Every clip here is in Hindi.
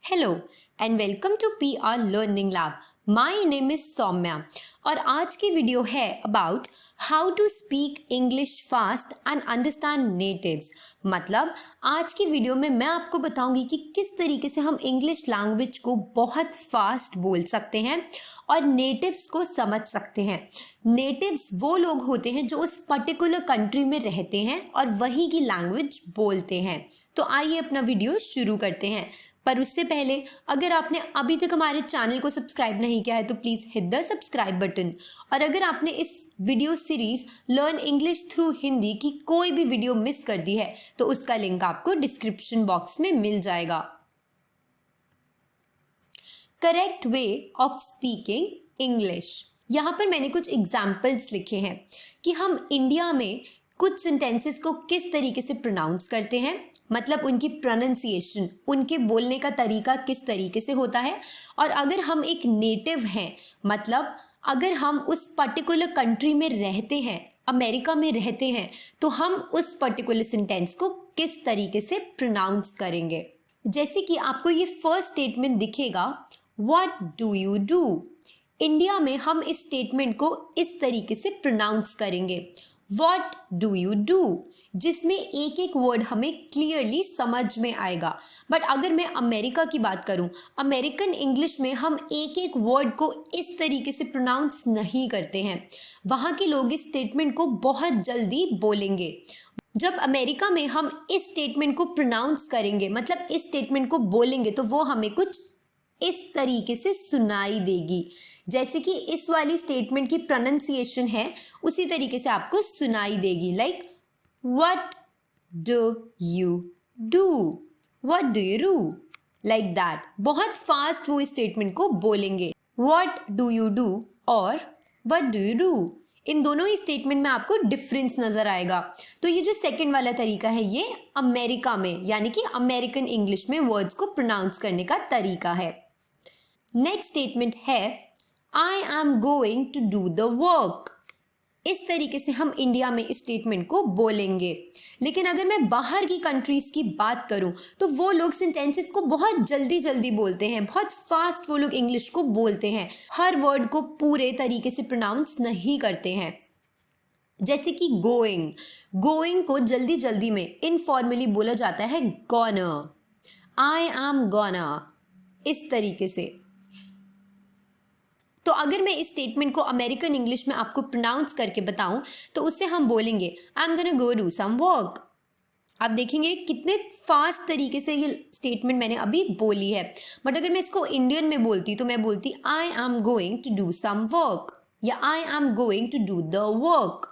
Hello and welcome to PR learning lab. My name is Soumya और आज की वीडियो है about how to speak English fast and understand natives. मतलब आज की वीडियो में मैं आपको बताऊंगी कि किस तरीके से हम इंग्लिश लैंग्वेज को बहुत फास्ट बोल सकते हैं और नेटिव्स को समझ सकते हैं। नेटिव्स वो लोग होते हैं जो उस पर्टिकुलर कंट्री में रहते हैं और वहीं की लैंग्वेज बोलते हैं। तो आइए अपना वीडियो शुरू करते हैं, पर उससे पहले अगर आपने अभी तक हमारे चैनल को सब्सक्राइब नहीं किया है तो please hit the subscribe button. और अगर आपने इस video series learn English through Hindi की कोई भी वीडियो मिस कर दी है तो उसका लिंक आपको डिस्क्रिप्शन बॉक्स में मिल जाएगा। Correct way of speaking English. यहाँ पर मैंने कुछ एग्जाम्पल्स लिखे हैं कि हम इंडिया में कुछ सेंटेंसेस को किस तरीके से प्रोनाउंस करते हैं, मतलब उनकी प्रोनाउंसिएशन, उनके बोलने का तरीका किस तरीके से होता है। और अगर हम एक नेटिव हैं, मतलब अगर हम उस पर्टिकुलर कंट्री में रहते हैं, अमेरिका में रहते हैं, तो हम उस पर्टिकुलर सेंटेंस को किस तरीके से प्रोनाउंस करेंगे। जैसे कि आपको ये फर्स्ट स्टेटमेंट दिखेगा, what do you do. India में हम इस स्टेटमेंट को इस तरीके से प्रोनाउंस करेंगे, What do you do, जिसमें एक एक वर्ड हमें क्लियरली समझ में आएगा। बट अगर मैं अमेरिका की बात करूं, अमेरिकन इंग्लिश में हम एक एक वर्ड को इस तरीके से प्रोनाउंस नहीं करते हैं। वहाँ के लोग इस स्टेटमेंट को बहुत जल्दी बोलेंगे। जब अमेरिका में हम इस स्टेटमेंट को प्रोनाउंस करेंगे, मतलब इस स्टेटमेंट को बोलेंगे, तो वो हमें कुछ इस तरीके से सुनाई देगी। जैसे कि इस वाली स्टेटमेंट की प्रोनाउंसिएशन है उसी तरीके से आपको सुनाई देगी, like what do you do, what do you do, like that. बहुत फास्ट वो इस स्टेटमेंट को बोलेंगे, व्हाट डू यू डू और व्हाट डू यू डू। इन दोनों ही स्टेटमेंट में आपको डिफरेंस नजर आएगा। तो ये जो सेकंड वाला तरीका है ये अमेरिका में, यानी कि अमेरिकन इंग्लिश में वर्ड्स को प्रोनाउंस करने का तरीका है। नेक्स्ट स्टेटमेंट है I am going to do the work। इस तरीके से हम इंडिया में इस स्टेटमेंट को बोलेंगे। लेकिन अगर मैं बाहर की कंट्रीज की बात करूं तो वो लोग सेंटेंसेस को बहुत जल्दी जल्दी बोलते हैं, बहुत फास्ट वो लोग इंग्लिश को बोलते हैं, हर वर्ड को पूरे तरीके से प्रोनाउंस नहीं करते हैं। जैसे कि गोइंग, गोइंग को जल्दी जल्दी में इनफॉर्मली बोला जाता है गॉना, आई एम गॉना, इस तरीके से। तो अगर मैं इस स्टेटमेंट को अमेरिकन इंग्लिश में आपको प्रोनाउंस करके बताऊं तो उससे हम बोलेंगे I am gonna go do some work. आप देखेंगे कितने फास्ट तरीके से ये स्टेटमेंट मैंने अभी बोली है। बट अगर मैं इसको इंडियन में बोलती तो मैं बोलती I am going to do some work या I am going to do the work.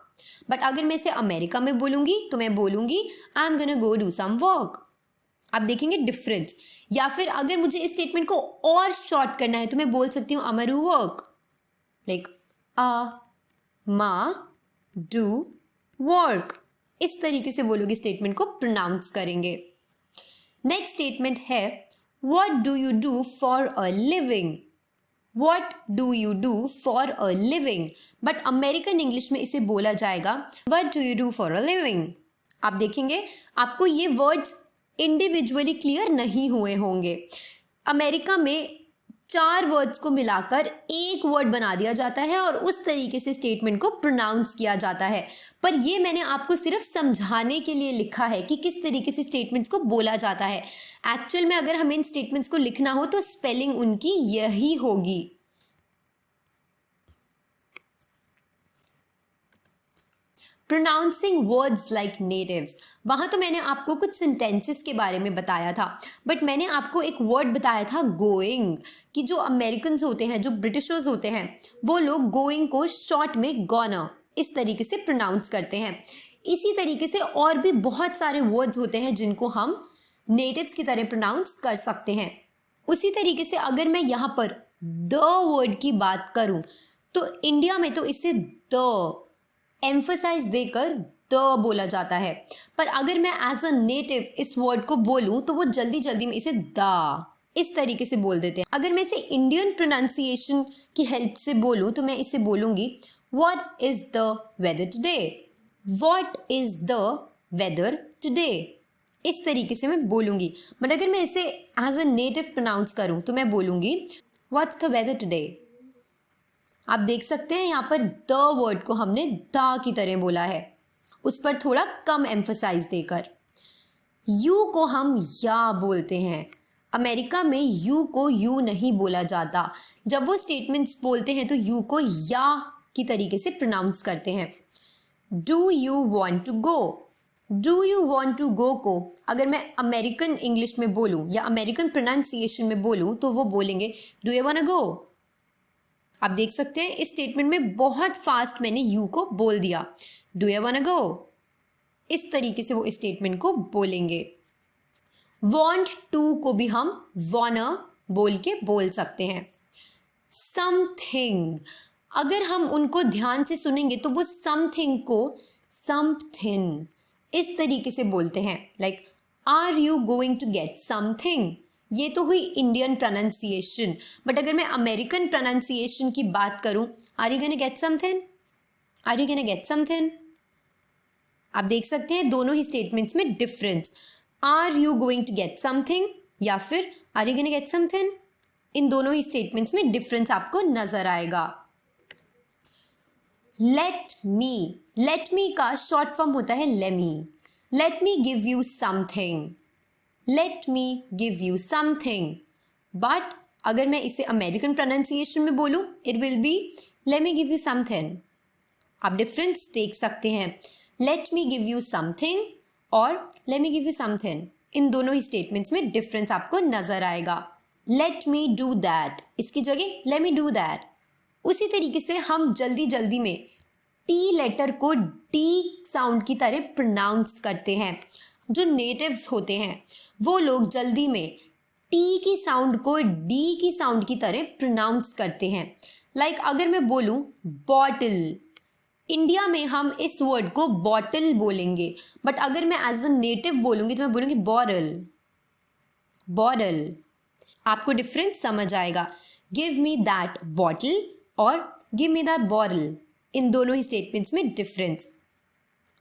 But अगर मैं इसे अमेरिका में बोलूंगी तो मैं बोलूंगी I am gonna go do some work. आप देखेंगे डिफरेंस। या फिर अगर मुझे इस स्टेटमेंट को और शॉर्ट करना है तो मैं बोल सकती हूँ अमरू वर्क, लाइक मा डू वर्क। इस तरीके से वो लोग इस स्टेटमेंट को प्रोनाउंस करेंगे। नेक्स्ट स्टेटमेंट है what do you do for a living, what do you do for a living. But American English में इसे बोला जाएगा what do you do for a living. आप देखेंगे आपको ये वर्ड्स इंडिविजुअली क्लियर नहीं हुए होंगे। अमेरिका में 4 वर्ड्स को मिलाकर एक वर्ड बना दिया जाता है और उस तरीके से स्टेटमेंट को प्रोनाउंस किया जाता है। पर ये मैंने आपको सिर्फ समझाने के लिए लिखा है कि किस तरीके से स्टेटमेंट्स को बोला जाता है। एक्चुअल में अगर हमें इन स्टेटमेंट्स को लिखना हो तो स्पेलिंग उनकी यही होगी। Pronouncing words like natives. वहाँ तो मैंने आपको कुछ सेंटेंसेस के बारे में बताया था, बट मैंने आपको एक वर्ड बताया था गोइंग, कि जो अमेरिकन होते हैं, जो ब्रिटिशर्स होते हैं, वो लोग गोइंग को शॉर्ट में गॉना इस तरीके से प्रोनाउंस करते हैं। इसी तरीके से और भी बहुत सारे वर्ड्स होते हैं जिनको हम नेटिव्स की तरह प्रोनाउंस कर सकते हैं। उसी तरीके से अगर मैं यहाँ पर द वर्ड की बात करूँ तो इंडिया में तो इसे द एम्फसाइज देकर द बोला जाता है। पर अगर मैं एज अ नेटिव इस वर्ड को बोलूं तो वो जल्दी जल्दी में इसे दा इस तरीके से बोल देते हैं। अगर मैं इसे इंडियन प्रोनाउंसिएशन की हेल्प से बोलूं तो मैं इसे बोलूंगी what is the weather today, what is the weather today. इस तरीके से मैं बोलूँगी। बट अगर मैं इसे एज अ नेटिव प्रोनाउंस करूँ तो मैं बोलूँगी व्हाट्स द वेदर टुडे। आप देख सकते हैं यहाँ पर द वर्ड को हमने द की तरह बोला है, उस पर थोड़ा कम एम्फसाइज देकर। यू को हम या बोलते हैं। अमेरिका में यू को यू नहीं बोला जाता। जब वो स्टेटमेंट्स बोलते हैं तो यू को या की तरीके से प्रोनाउंस करते हैं। Do you want to go, do you want to go को अगर मैं अमेरिकन इंग्लिश में बोलूँ या अमेरिकन प्रोनाउंसिएशन में बोलूँ तो वो बोलेंगे do you want to go. आप देख सकते हैं इस स्टेटमेंट में बहुत फास्ट मैंने यू को बोल दिया, do you want to go. इस तरीके से वो इस स्टेटमेंट को बोलेंगे। want to को भी हम wanna बोल के बोल सकते हैं। something, अगर हम उनको ध्यान से सुनेंगे तो वो something को something इस तरीके से बोलते हैं। Like are you going to get something, ये तो हुई इंडियन प्रोनाउंसिएशन। बट अगर मैं अमेरिकन प्रोनाउंसिएशन की बात करूं, are you gonna get something, are you gonna get something. आप देख सकते हैं दोनों ही स्टेटमेंट्स में difference. Are you going to get something या फिर are you gonna get something, इन दोनों ही स्टेटमेंट्स में डिफरेंस आपको नजर आएगा। लेट मी का शॉर्ट फॉर्म होता है lemme. Let me give you something, let me give you something. But अगर मैं इसे अमेरिकन प्रोनाउंसिएशन में बोलूं it will be let me give you something. आप डिफरेंस देख सकते हैं, let me give you something और let me give you something, इन दोनों ही स्टेटमेंट्स में डिफरेंस आपको नजर आएगा। लेट मी डू दैट, इसकी जगह लेट मी डू दैट। उसी तरीके से हम जल्दी जल्दी में टी लेटर को डी साउंड की तरह प्रोनाउंस करते हैं। जो नेटिव्स होते हैं वो लोग जल्दी में टी की साउंड को डी की साउंड की तरह प्रोनाउंस करते हैं। लाइक अगर मैं बोलूँ बॉटल, इंडिया में हम इस वर्ड को बॉटल बोलेंगे, बट अगर मैं एज अ नेटिव बोलूँगी तो मैं बोलूँगी बॉटल, बॉटल। आपको डिफरेंस समझ आएगा। गिव मी दैट बॉटल और गिव मी दैट बॉटल, इन दोनों ही स्टेटमेंट्स में डिफरेंस।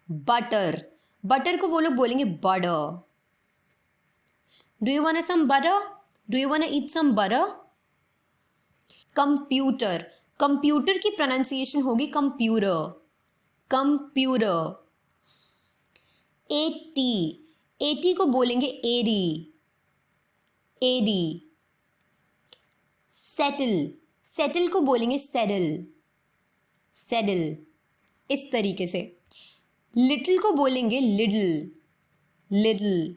बटर, बटर को वो लोग बोलेंगे butter. Do you want some butter, do you want eat some butter. Computer, computer की प्रोनाउंसिएशन होगी कंप्यूटर, कंप्यूटर। एटी, एटी को बोलेंगे एडी, एडी। सेटल, सेटल को बोलेंगे सेडल, सेडल। इस तरीके से लिटिल को बोलेंगे लिडल, लिडल।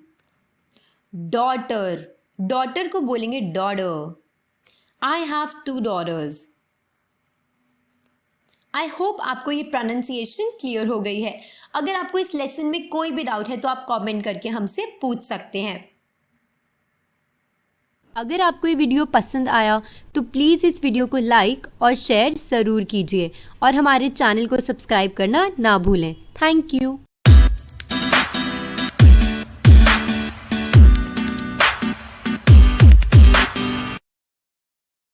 डॉटर, डॉटर को बोलेंगे daughter. I have 2 daughters। I hope आपको ये प्रोनाउंसिएशन क्लियर हो गई है। अगर आपको इस लेसन में कोई भी डाउट है तो आप कमेंट करके हमसे पूछ सकते हैं। अगर आपको ये वीडियो पसंद आया तो प्लीज़ इस वीडियो को लाइक और शेयर ज़रूर कीजिए और हमारे चैनल को सब्सक्राइब करना ना भूलें। Thank you.